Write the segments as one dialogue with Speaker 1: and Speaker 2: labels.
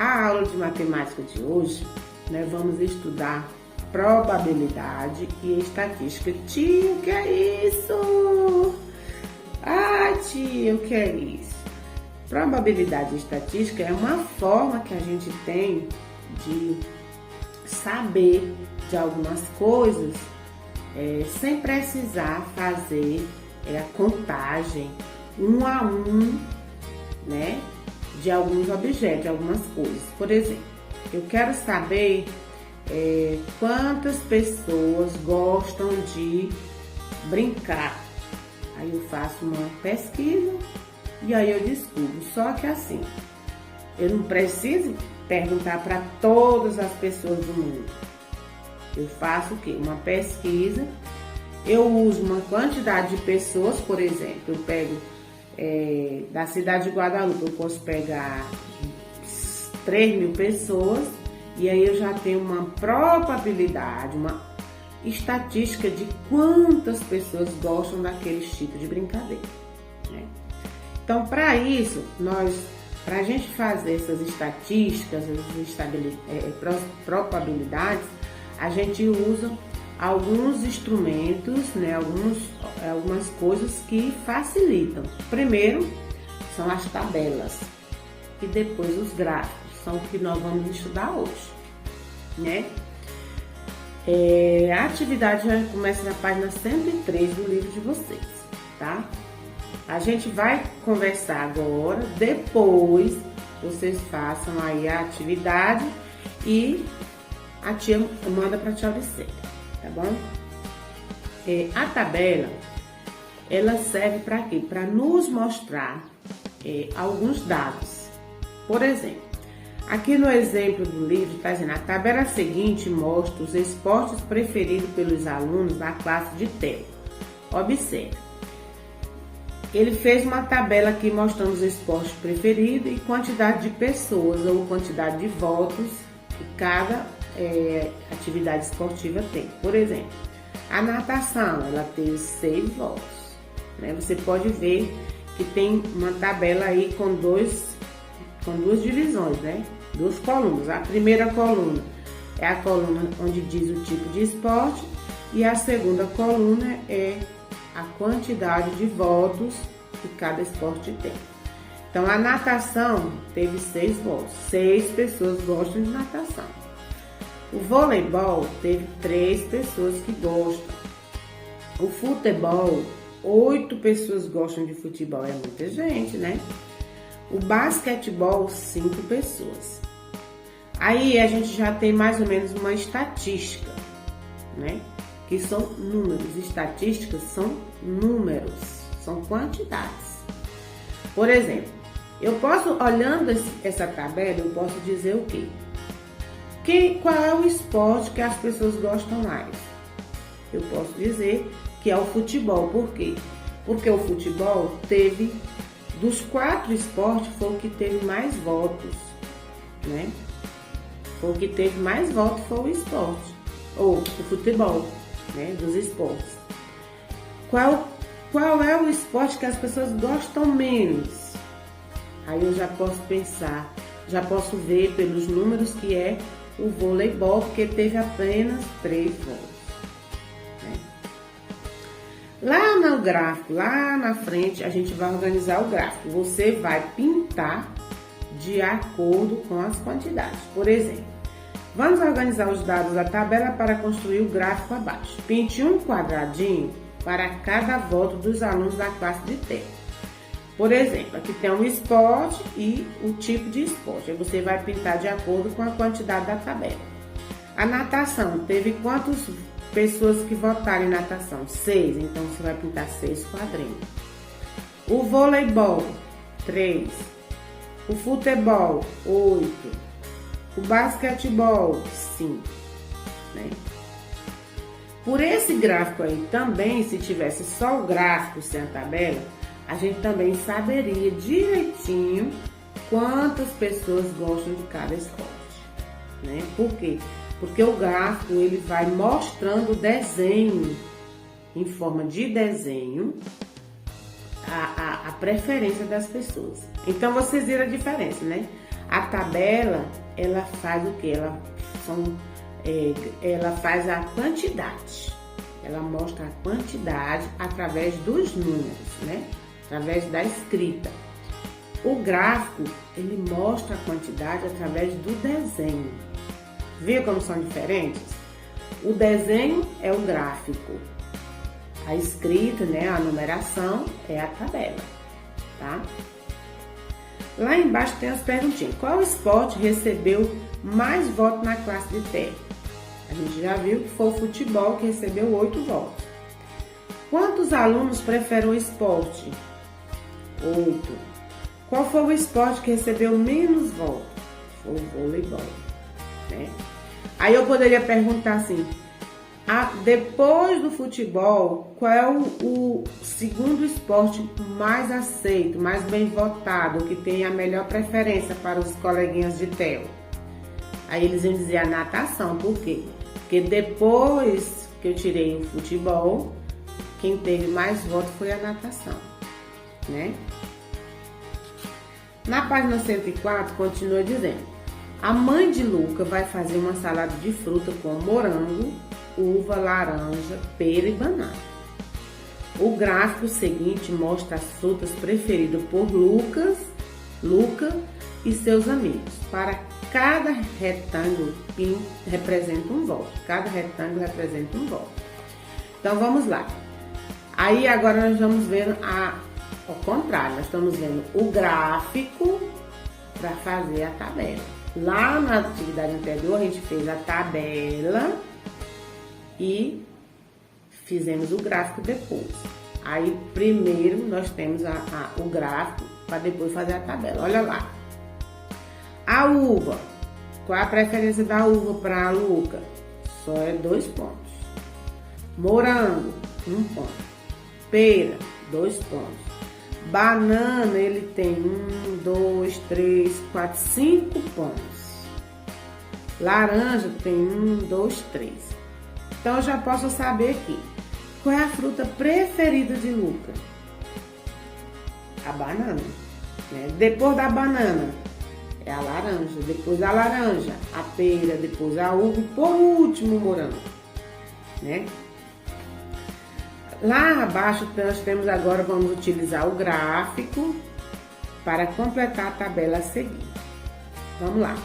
Speaker 1: A aula de matemática de hoje, nós vamos estudar probabilidade e estatística. Tio, o que é isso? Ah, tio, o que é isso? Probabilidade e estatística é uma forma que a gente tem de saber de algumas coisas sem precisar fazer a contagem um a um, né, de alguns objetos, de algumas coisas. Por exemplo, eu quero saber quantas pessoas gostam de brincar. Aí eu faço uma pesquisa e aí eu descubro. Só que assim, eu não preciso perguntar para todas as pessoas do mundo. Eu faço o quê? Uma pesquisa, eu uso uma quantidade de pessoas, por exemplo, eu pego da cidade de Guadalupe, eu posso pegar 3.000 pessoas e aí eu já tenho uma probabilidade, uma estatística de quantas pessoas gostam daqueles tipos de brincadeira, né? Então, para isso, para a gente fazer essas estatísticas, probabilidades, a gente usa alguns instrumentos, né, algumas coisas que facilitam. Primeiro, são as tabelas e depois os gráficos, são o que nós vamos estudar hoje, né? A atividade já começa na página 103 do livro de vocês, tá? A gente vai conversar agora, depois vocês façam aí a atividade e a tia manda para a tia Auricélia, tá bom? A tabela, ela serve para quê? Para nos mostrar alguns dados. Por exemplo, aqui no exemplo do livro está dizendo: a tabela seguinte mostra os esportes preferidos pelos alunos da classe de TEO. Observe. Ele fez uma tabela aqui mostrando os esportes preferidos e quantidade de pessoas ou quantidade de votos que cada atividade esportiva tem. Por exemplo, a natação, ela teve 6 votos, né? Você pode ver que tem uma tabela aí com duas divisões, né? 2 colunas. A primeira coluna é a coluna onde diz o tipo de esporte e a segunda coluna é a quantidade de votos que cada esporte tem. Então, a natação teve 6 votos. 6 pessoas gostam de natação. O voleibol teve 3 pessoas que gostam. O futebol, 8 pessoas gostam de futebol. É muita gente, né? O basquetebol, 5 pessoas. Aí a gente já tem mais ou menos uma estatística, né? Que são números. Estatísticas são números, são quantidades. Por exemplo, eu posso, olhando essa tabela, eu posso dizer o quê? Qual é o esporte que as pessoas gostam mais? Eu posso dizer que é o futebol. Por quê? Porque o futebol teve, dos 4 esportes, foi o que teve mais votos, né? Foi o que teve mais votos, foi o esporte, ou o futebol, né? Dos esportes. Qual é o esporte que as pessoas gostam menos? Aí eu já posso pensar, já posso ver pelos números que é o voleibol, porque teve apenas 3 votos, né? Lá no gráfico, lá na frente, a gente vai organizar o gráfico. Você vai pintar de acordo com as quantidades. Por exemplo, vamos organizar os dados da tabela para construir o gráfico abaixo. Pinte um quadradinho para cada voto dos alunos da classe de TEO. Por exemplo, aqui tem um esporte e o tipo de esporte. Aí você vai pintar de acordo com a quantidade da tabela. A natação, teve quantas pessoas que votaram em natação? 6, então você vai pintar 6 quadrinhos. O voleibol, 3. O futebol, 8. O basquetebol, 5, né? Por esse gráfico aí também, se tivesse só o gráfico sem a tabela, a gente também saberia direitinho quantas pessoas gostam de cada esporte, né? Por quê? Porque o gráfico, ele vai mostrando o desenho, em forma de desenho, a preferência das pessoas. Então, vocês viram a diferença, né? A tabela, ela faz o quê? Ela faz a quantidade. Ela mostra a quantidade através dos números, né? Através da escrita. O gráfico, ele mostra a quantidade através do desenho. Viu como são diferentes? O desenho é o gráfico. A escrita, né, a numeração é a tabela, tá? Lá embaixo tem as perguntinhas. Qual esporte recebeu mais votos na classe de TE? A gente já viu que foi o futebol que recebeu 8 votos. Quantos alunos preferem o esporte? 8. Qual foi o esporte que recebeu menos votos? Foi o voleibol, né? Aí eu poderia perguntar assim, depois do futebol, qual é o segundo esporte mais aceito, mais bem votado, que tem a melhor preferência para os coleguinhas de TEO? Aí eles iam dizer a natação. Por quê? Porque depois que eu tirei o futebol, quem teve mais votos foi a natação, né? Na página 104, continua dizendo: a mãe de Luca vai fazer uma salada de fruta com morango, uva, laranja, pera e banana. O gráfico seguinte mostra as frutas preferidas por Luca e seus amigos. Para cada retângulo representa um voto. Cada retângulo representa um voto. Então vamos lá. Aí agora nós vamos ver ao contrário, nós estamos vendo o gráfico para fazer a tabela. Lá na atividade anterior a gente fez a tabela e fizemos o gráfico depois. Aí primeiro nós temos o gráfico para depois fazer a tabela. Olha lá. A uva. Qual é a preferência da uva para a Luca? Só é 2 pontos. Morango, 1 ponto. Pera, 2 pontos. Banana, ele tem 1, 2, 3, 4, 5 pontos. Laranja tem 1, 2, 3. Então eu já posso saber aqui. Qual é a fruta preferida de Luca? A banana, né? Depois da banana é a laranja. Depois da laranja, a pera. Depois a uva e por último o morango, né? Lá abaixo nós temos agora, vamos utilizar o gráfico para completar a tabela a seguir. Vamos lá.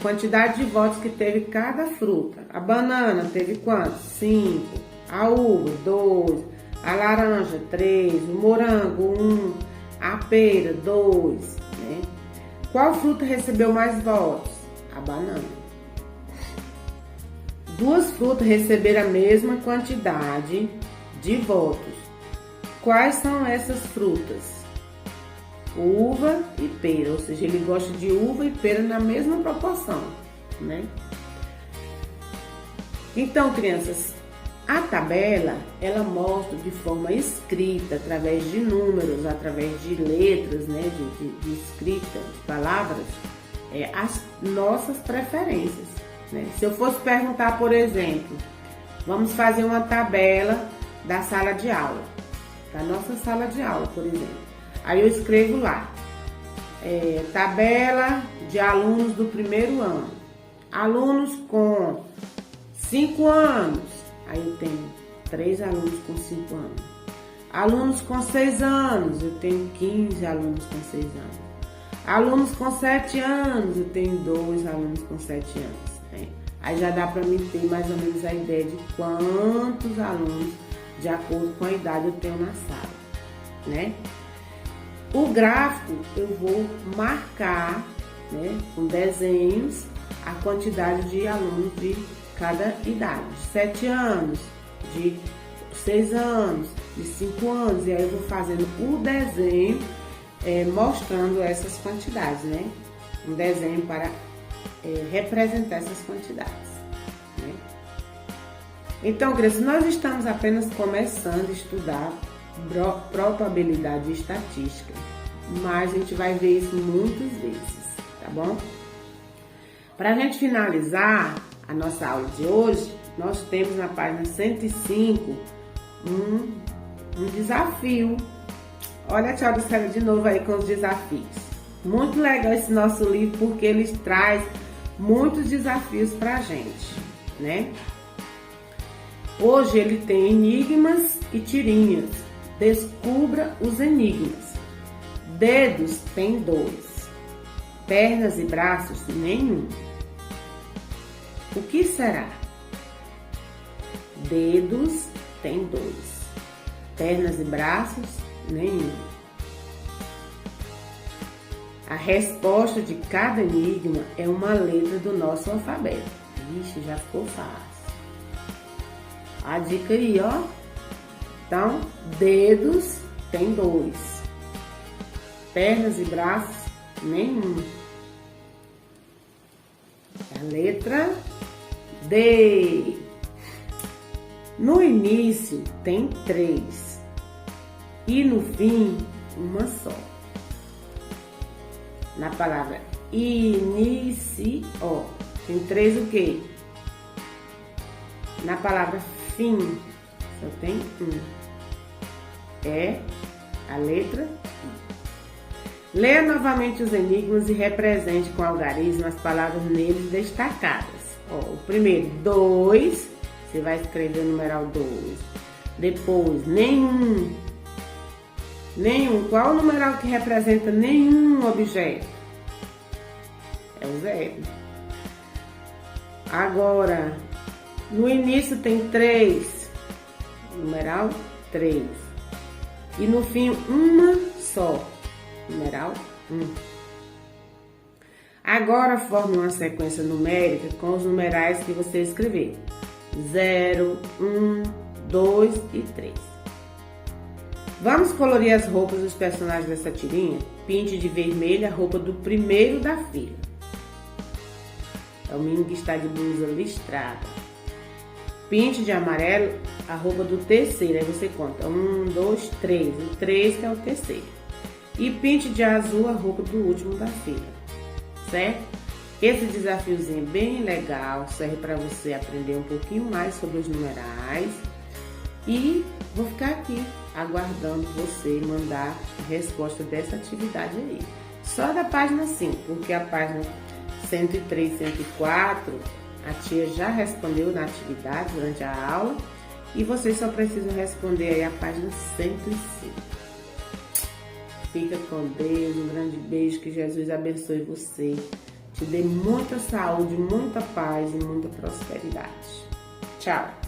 Speaker 1: Quantidade de votos que teve cada fruta? A banana teve quantos? 5. A uva, 2. A laranja, 3. O morango, 1. A pera, 2. Né? Qual fruta recebeu mais votos? A banana. 2 frutas receberam a mesma quantidade de votos. Quais são essas frutas? Uva e pera, ou seja, ele gosta de uva e pera na mesma proporção, né? Então, crianças, a tabela, ela mostra de forma escrita, através de números, através de letras, né, de escrita, de palavras, as nossas preferências. Se eu fosse perguntar, por exemplo, vamos fazer uma tabela da sala de aula, da nossa sala de aula, por exemplo. Aí eu escrevo lá, tabela de alunos do primeiro ano. Alunos com 5 anos, aí eu tenho 3 alunos com 5 anos. Alunos com 6 anos, eu tenho 15 alunos com 6 anos. Alunos com 7 anos, eu tenho 2 alunos com 7 anos. Aí já dá para mim ter mais ou menos a ideia de quantos alunos, de acordo com a idade, eu tenho na sala, né? O gráfico eu vou marcar, né, com desenhos, a quantidade de alunos de cada idade. De 7 anos, de 6 anos, de 5 anos. E aí eu vou fazendo o desenho mostrando essas quantidades, né? Um desenho para representar essas quantidades, né? Então, crianças, nós estamos apenas começando a estudar probabilidade e estatística, mas a gente vai ver isso muitas vezes, tá bom? Para a gente finalizar a nossa aula de hoje, nós temos na página 105 um desafio. Olha a tia Lucélia de novo aí com os desafios. Muito legal esse nosso livro, porque ele traz muitos desafios pra gente, né? Hoje ele tem enigmas e tirinhas. Descubra os enigmas. Dedos tem 2. Pernas e braços nenhum. O que será? Dedos tem 2. Pernas e braços nenhum. A resposta de cada enigma é uma letra do nosso alfabeto. Ixi, já ficou fácil. A dica aí, ó. Então, dedos tem 2. Pernas e braços nenhum. A letra D. No início tem 3 e no fim uma só. Na palavra inicio tem 3 o quê? Na palavra fim só tem 1. É a letra I. Leia novamente os enigmas e represente com algarismo as palavras neles destacadas. O primeiro, 2, você vai escrever o numeral 2. Depois, nenhum. Nenhum. Qual o numeral que representa nenhum objeto? É o 0. Agora, no início tem 3. Numeral 3. E no fim, uma só. Numeral 1. Agora forme uma sequência numérica com os numerais que você escrever. 0, 1, 2 e 3. Vamos colorir as roupas dos personagens dessa tirinha? Pinte de vermelho a roupa do primeiro da fila. É o menino que está de blusa listrada. Pinte de amarelo a roupa do terceiro. Aí você conta 1, 2, 3. O 3 que é o terceiro. E pinte de azul a roupa do último da fila. Certo? Esse desafiozinho é bem legal. Serve para você aprender um pouquinho mais sobre os numerais. E vou ficar aqui aguardando você mandar a resposta dessa atividade aí. Só da página 5, porque a página 103, 104, a tia já respondeu na atividade durante a aula. E vocês só precisam responder aí a página 105. Fica com Deus, um grande beijo, que Jesus abençoe você. Te dê muita saúde, muita paz e muita prosperidade. Tchau!